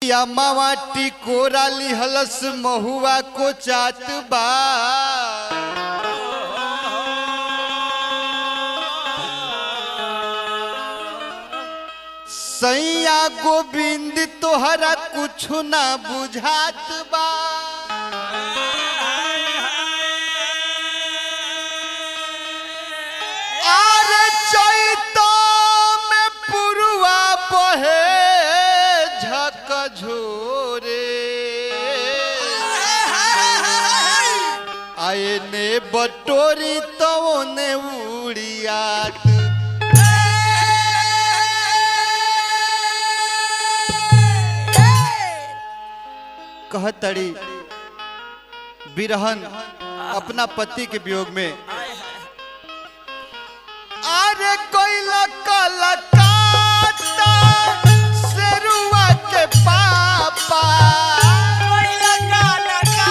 या माटी कोरा लिहलस महुआ को चात बा सैया गोविंद तोहरा कुछ ना बुझात बा आरे चैता में पुरुआ बहे झकझोरे आए ने बटोरी तो ने उड़ियात कहतड़ी बिरहन अपना पति के वियोग में अरे कोई लकाता सेरुआ के पापा कोई लकाता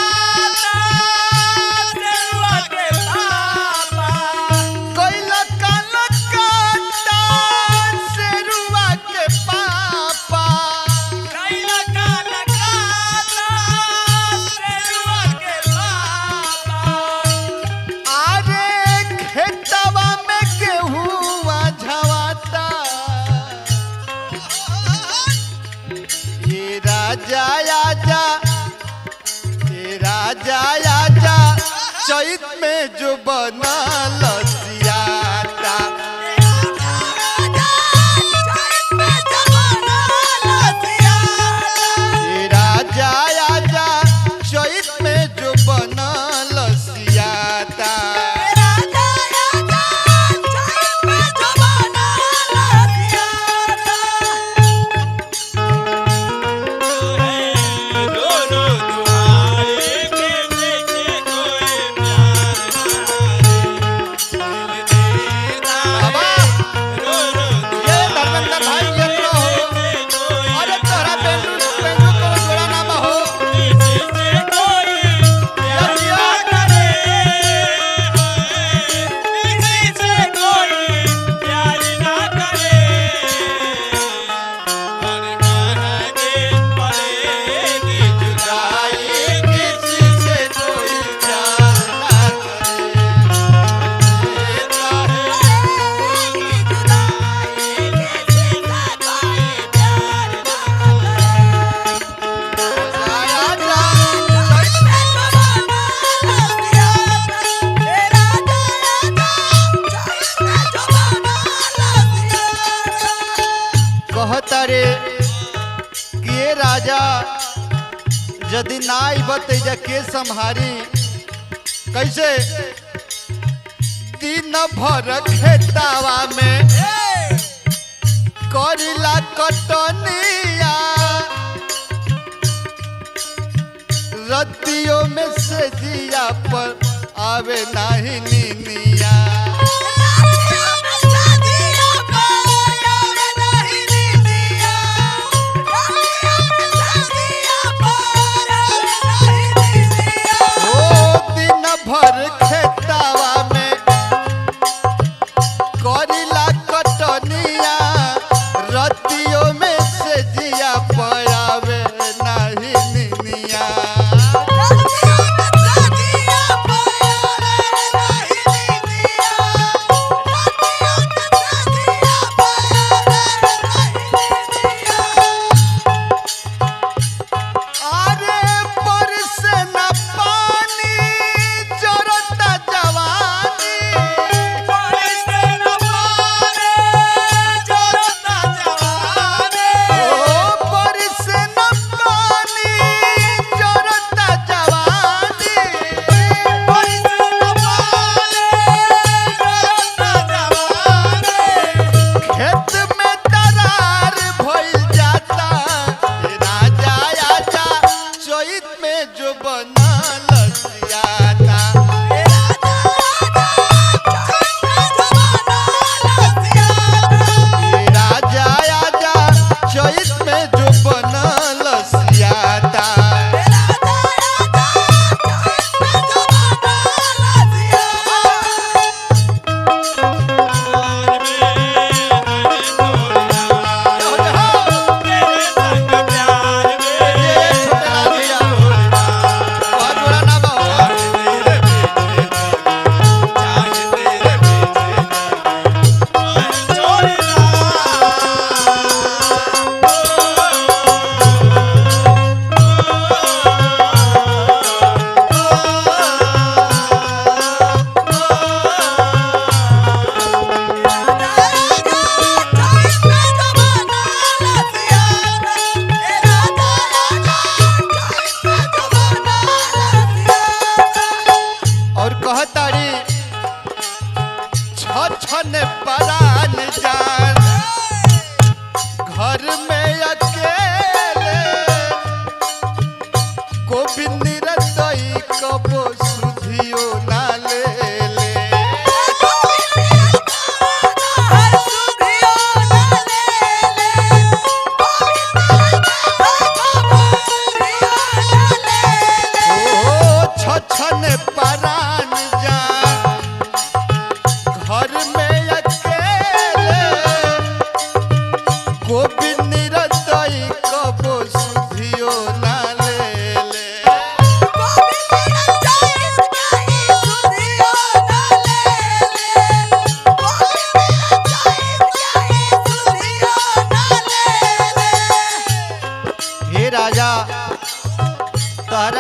सेरुआ के पापा कोई लकाता सेरुआ के पापा कोई लकाता सेरुआ के पापा अरे खेतवा में गेहूं झवाता ये राजा आजा ये राजा आजा चैत में जो बना लसियाता ये राजा आजा चैत में जो बना लसियाता कहतारे के राजा यदि ना आइबत के संहारी कैसे दिन भर खेतावा में करिला कटनिया रतियों में से जिया पर आवे नहीं नीनिया भर खेतावा में करिला कटनिया रतियों में से जिया पयावे नहीं निनिया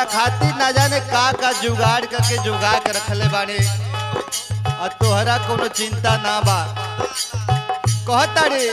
तोहरा खातिर ना जाने का जुगाड़ करके जुगा के रखले बानी और तोहरा कोनो चिंता ना बा कहता रे